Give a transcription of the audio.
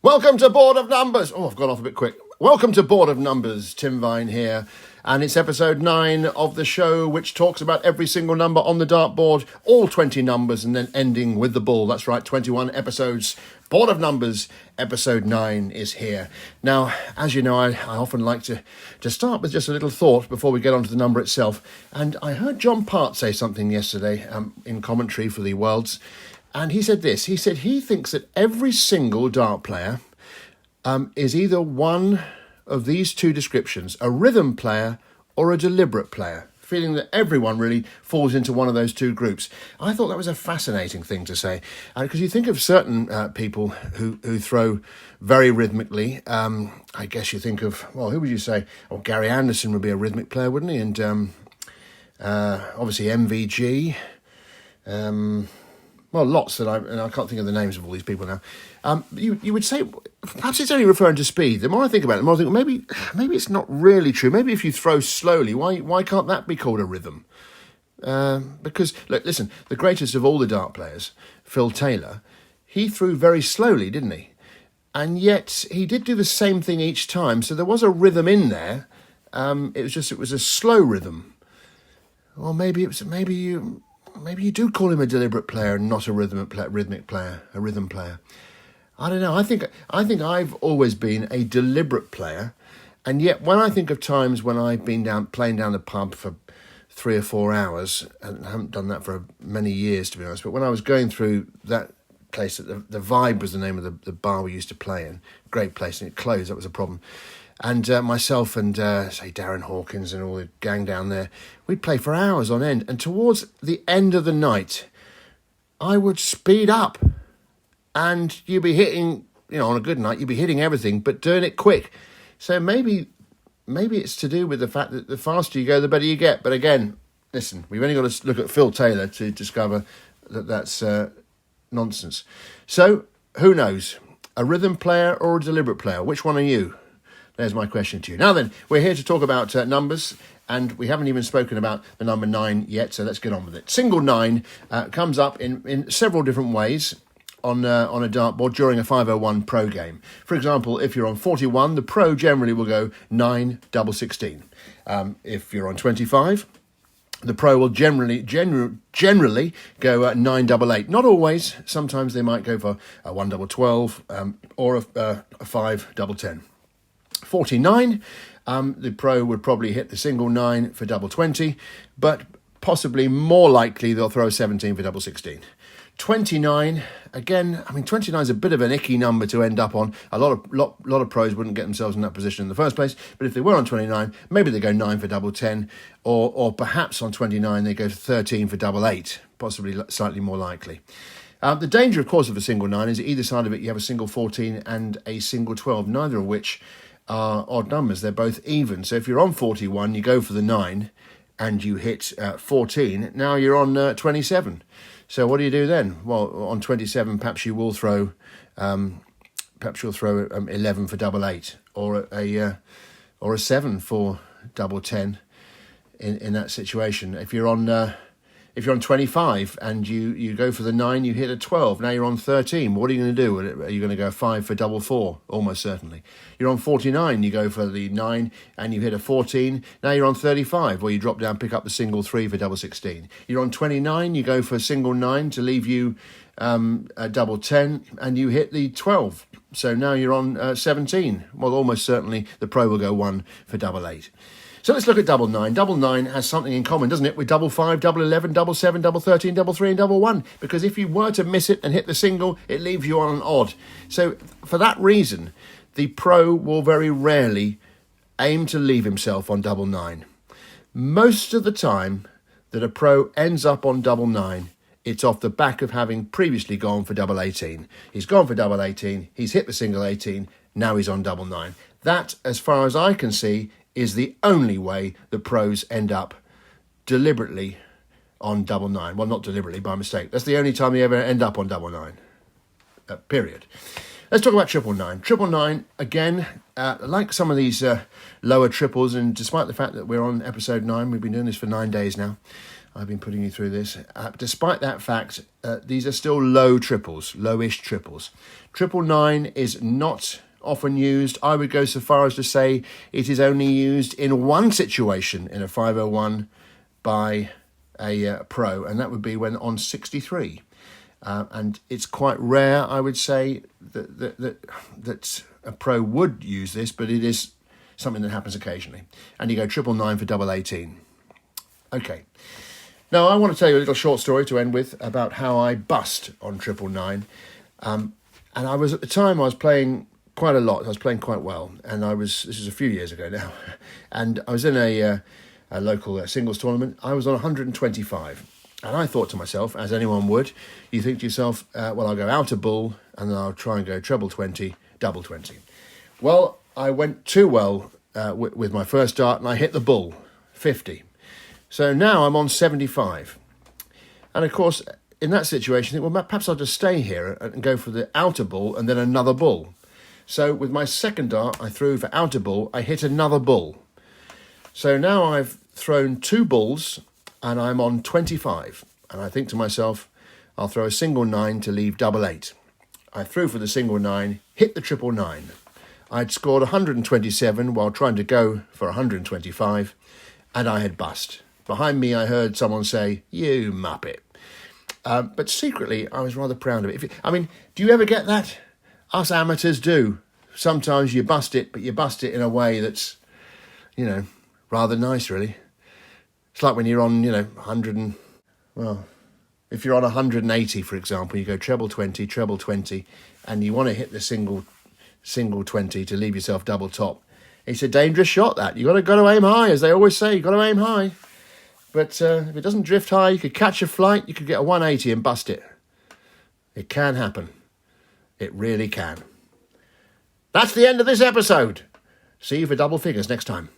Welcome to Board of Numbers. Oh, I've gone off a bit quick. Welcome to Board of Numbers. Tim Vine here. And it's episode 9 of the show, which talks about every single number on the dartboard, all 20 numbers, and then ending with the bull. That's right, 21 episodes. Board of Numbers, episode 9 is here. Now, as you know, I often like to start with just a little thought before we get onto the number itself. And I heard John Part say something yesterday in commentary for the Worlds. And he said this. He said he thinks that every single dart player is either one of these two descriptions, a rhythm player or a deliberate player, feeling that everyone really falls into one of those two groups. I thought that was a fascinating thing to say, because you think of certain people who throw very rhythmically. I guess you think of, well, who would you say? Oh, Gary Anderson would be a rhythmic player, wouldn't he? And obviously MVG. Well, lots that I can't think of the names of all these people now. You would say perhaps it's only referring to speed. The more I think about it, the more I think maybe it's not really true. Maybe if you throw slowly, why can't that be called a rhythm? Because look, listen, the greatest of all the dart players, Phil Taylor, he threw very slowly, didn't he? And yet he did do the same thing each time. So there was a rhythm in there. It was a slow rhythm. Or maybe you do call him a deliberate player and not a rhythmic player, a rhythm player. I don't know. I think I've always been a deliberate player, and yet when I think of times when I've been playing down the pub for 3 or 4 hours, and I haven't done that for many years to be honest, but when I was going through that place, the Vibe was the name of the bar we used to play in, great place, and it closed. That was a problem. And myself and, say, Darren Hawkins and all the gang down there, we'd play for hours on end. And towards the end of the night, I would speed up. And you'd be hitting, on a good night, you'd be hitting everything, but doing it quick. So maybe it's to do with the fact that the faster you go, the better you get. But again, listen, we've only got to look at Phil Taylor to discover that that's nonsense. So, who knows? A rhythm player or a deliberate player? Which one are you? There's my question to you. Now then, we're here to talk about numbers, and we haven't even spoken about the number 9 yet, so let's get on with it. Single 9 comes up in several different ways on a dartboard during a 501 pro game. For example, if you're on 41, the pro generally will go 9 double 16. If you're on 25, the pro will generally go 9 double 8. Not always. Sometimes they might go for a 1 double 12 or a 5 double 10. 49, the pro would probably hit the single 9 for double 20, but possibly more likely they'll throw 17 for double 16. 29, again, 29 is a bit of an icky number to end up on. A lot of pros wouldn't get themselves in that position in the first place, but if they were on 29, maybe they go 9 for double 10, or perhaps on 29 they go 13 for double 8, possibly slightly more likely. The danger, of course, of a single 9 is at either side of it you have a single 14 and a single 12, neither of which are odd numbers. They're both even. So if you're on 41, you go for the 9 and you hit 14. Now you're on 27. So what do you do then? Well, on 27, perhaps you will throw 11 for double 8 or a 7 for double 10 in that situation. If you're on 25 and you go for the 9, you hit a 12. Now you're on 13. What are you going to do? Are you going to go 5 for double 4? Almost certainly. You're on 49. You go for the 9 and you hit a 14. Now you're on 35. Well, you drop down, pick up the single 3 for double 16. You're on 29. You go for a single 9 to leave you a double 10 and you hit the 12. So now you're on 17. Well, almost certainly the pro will go 1 for double 8. So let's look at double 9. Double 9 has something in common, doesn't it, with double 5, double 11, double 7, double 13, double 3 and double 1. Because if you were to miss it and hit the single, it leaves you on an odd. So for that reason, the pro will very rarely aim to leave himself on double 9. Most of the time that a pro ends up on double 9, it's off the back of having previously gone for double 18. He's gone for double 18, he's hit the single 18, now he's on double 9. That, as far as I can see, is the only way the pros end up deliberately on double 9. Well, not deliberately, by mistake. That's the only time they ever end up on double 9. Period. Let's talk about triple 9. Triple 9, again, like some of these lower triples, and despite the fact that we're on episode 9, we've been doing this for 9 days now, I've been putting you through this. Despite that fact, these are still low triples, lowish triples. 999 is not often used. I would go so far as to say it is only used in one situation in a 501 by a pro, and that would be when on 63. And it's quite rare, I would say, that a pro would use this, but it is something that happens occasionally. And you go 999 for double 18. Okay. Now, I want to tell you a little short story to end with about how I bust on 999. And I was, at the time, I was playing quite a lot. I was playing quite well. And this is a few years ago now. And I was in a local singles tournament. I was on 125. And I thought to myself, as anyone would, you think to yourself, well, I'll go out a bull and then I'll try and go treble 20, double 20. Well, I went too well with my first dart and I hit the bull, 50. So now I'm on 75. And of course, in that situation, I think, well, perhaps I'll just stay here and go for the outer bull and then another bull. So with my second dart, I threw for outer bull, I hit another bull. So now I've thrown 2 bulls and I'm on 25. And I think to myself, I'll throw a single 9 to leave double 8. I threw for the single 9, hit the 999. I'd scored 127 while trying to go for 125, and I had bust. Behind me, I heard someone say, "You muppet." But secretly, I was rather proud of it. Do you ever get that? Us amateurs do. Sometimes you bust it, but you bust it in a way that's, rather nice, really. It's like when you're on, 100 and, well, if you're on 180, for example, you go treble 20, and you want to hit the single 20 to leave yourself double top. It's a dangerous shot, that. You've got to aim high, as they always say. You've got to aim high. But if it doesn't drift high, you could catch a flight, you could get a 180 and bust it. It can happen. It really can. That's the end of this episode. See you for double figures next time.